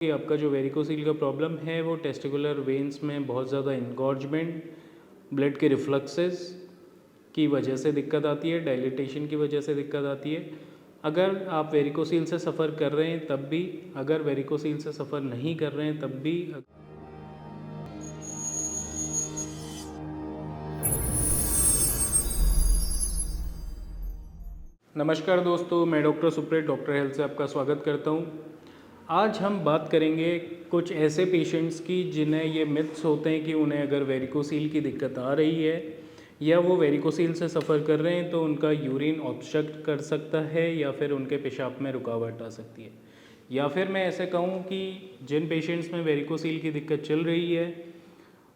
कि आपका जो वेरिकोसील का प्रॉब्लम है वो टेस्टिकुलर वेन्स में बहुत ज़्यादा इंगॉर्जमेंट, ब्लड के रिफ्लक्सेस की वजह से दिक्कत आती है, डायलिटेशन की वजह से दिक्कत आती है। अगर आप वेरिकोसील से सफ़र कर रहे हैं तब भी, अगर वेरिकोसील से सफ़र नहीं कर रहे हैं तब भी। नमस्कार दोस्तों, मैं डॉक्टर सुप्रीत डॉक्टर हेल्थ से आपका स्वागत करता हूं। आज हम बात करेंगे कुछ ऐसे पेशेंट्स की जिन्हें ये मिथ्स होते हैं कि उन्हें अगर वेरिकोसील की दिक्कत आ रही है या वो वेरिकोसील से सफ़र कर रहे हैं तो उनका यूरिन ऑब्स्ट्रक्ट कर सकता है या फिर उनके पेशाब में रुकावट आ सकती है। या फिर मैं ऐसे कहूँ कि जिन पेशेंट्स में वेरिकोसील की दिक्कत चल रही है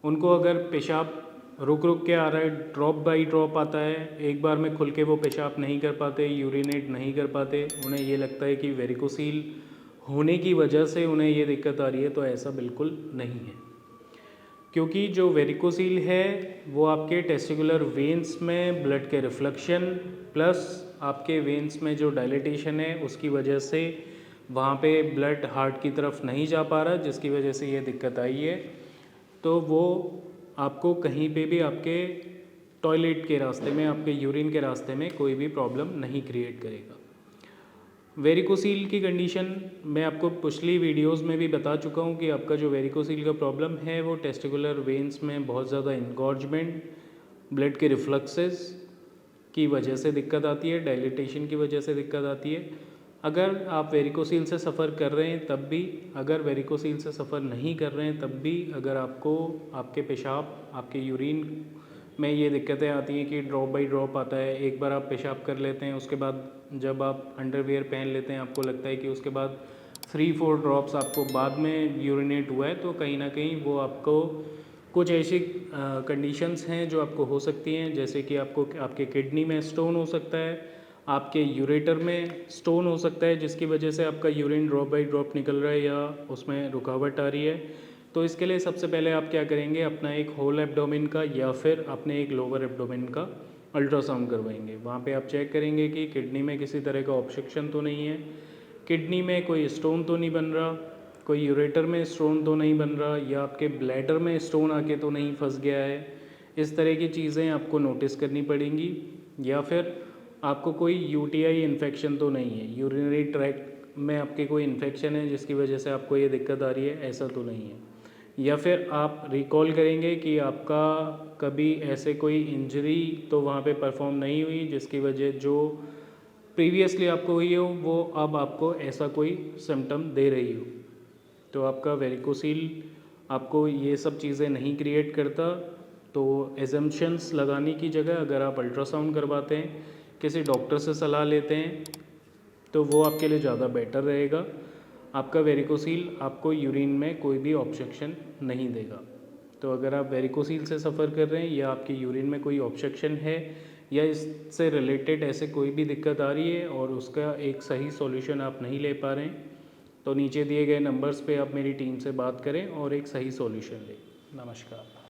उनको अगर पेशाब रुक रुक के आ रहा है, ड्रॉप बाई ड्रॉप आता है, एक बार में खुल के वो पेशाब नहीं कर पाते, यूरिनेट नहीं कर पाते, उन्हें ये लगता है कि वेरिकोसील होने की वजह से उन्हें ये दिक्कत आ रही है, तो ऐसा बिल्कुल नहीं है। क्योंकि जो वेरिकोसील है वो आपके टेस्टिकुलर वेन्स में ब्लड के रिफ्लेक्शन प्लस आपके वेन्स में जो डायलिटेशन है उसकी वजह से वहाँ पे ब्लड हार्ट की तरफ नहीं जा पा रहा, जिसकी वजह से ये दिक्कत आई है। तो वो आपको कहीं पे भी आपके टॉयलेट के रास्ते में, आपके यूरिन के रास्ते में कोई भी प्रॉब्लम नहीं क्रिएट करेगा। वेरिकोसील की कंडीशन मैं आपको पिछली वीडियोस में भी बता चुका हूँ कि आपका जो वेरिकोसील का प्रॉब्लम है वो टेस्टिकुलर वेन्स में बहुत ज़्यादा इंगॉर्जमेंट, ब्लड के रिफ्लक्सेस की वजह से दिक्कत आती है, डायलिटेशन की वजह से दिक्कत आती है। अगर आप वेरिकोसील से सफ़र कर रहे हैं तब भी, अगर वेरिकोसील से सफ़र नहीं कर रहे हैं तब भी, अगर आपको आपके पेशाब, आपके यूरिन में ये दिक्कतें आती हैं कि ड्रॉप बाई ड्रॉप आता है, एक बार आप पेशाब कर लेते हैं, उसके बाद जब आप अंडरवियर पहन लेते हैं आपको लगता है कि उसके बाद 3-4 ड्रॉप्स आपको बाद में यूरिनेट हुआ है, तो कहीं ना कहीं वो आपको कुछ ऐसी कंडीशंस हैं जो आपको हो सकती हैं, जैसे कि आपको आपके किडनी में स्टोन हो सकता है, आपके यूरेटर में स्टोन हो सकता है जिसकी वजह से आपका यूरिन ड्रॉप बाई ड्रॉप निकल रहा है या उसमें रुकावट आ रही है। तो इसके लिए सबसे पहले आप क्या करेंगे, अपना एक होल एब्डोमेन का या फिर अपने एक लोअर एब्डोमेन का अल्ट्रासाउंड करवाएंगे। वहाँ पे आप चेक करेंगे कि किडनी में किसी तरह का ऑब्स्ट्रक्शन तो नहीं है, किडनी में कोई स्टोन तो नहीं बन रहा, कोई यूरेटर में स्टोन तो नहीं बन रहा, या आपके ब्लैडर में स्टोन आके तो नहीं फंस गया है। इस तरह की चीज़ें आपको नोटिस करनी पड़ेंगी। या फिर आपको कोई यूटीआई इन्फेक्शन तो नहीं है, यूरिनरी ट्रैक्ट में आपके कोई इन्फेक्शन है जिसकी वजह से आपको ये दिक्कत आ रही है, ऐसा तो नहीं है। या फिर आप रिकॉल करेंगे कि आपका कभी ऐसे कोई इंजरी तो वहाँ पे परफॉर्म नहीं हुई जिसकी वजह जो प्रीवियसली आपको हुई हो वो अब आपको ऐसा कोई सिम्टम दे रही हो। तो आपका वेरिकोसील आपको ये सब चीज़ें नहीं क्रिएट करता। तो एजम्पशंस लगाने की जगह अगर आप अल्ट्रासाउंड करवाते हैं, किसी डॉक्टर से सलाह लेते हैं, तो वो आपके लिए ज़्यादा बेटर रहेगा। आपका वेरिकोसील आपको यूरिन में कोई भी ऑब्स्ट्रक्शन नहीं देगा। तो अगर आप वेरिकोसील से सफ़र कर रहे हैं या आपकी यूरिन में कोई ऑब्स्ट्रक्शन है या इससे रिलेटेड ऐसे कोई भी दिक्कत आ रही है और उसका एक सही सॉल्यूशन आप नहीं ले पा रहे हैं, तो नीचे दिए गए नंबर्स पे आप मेरी टीम से बात करें और एक सही सॉल्यूशन लें। नमस्कार।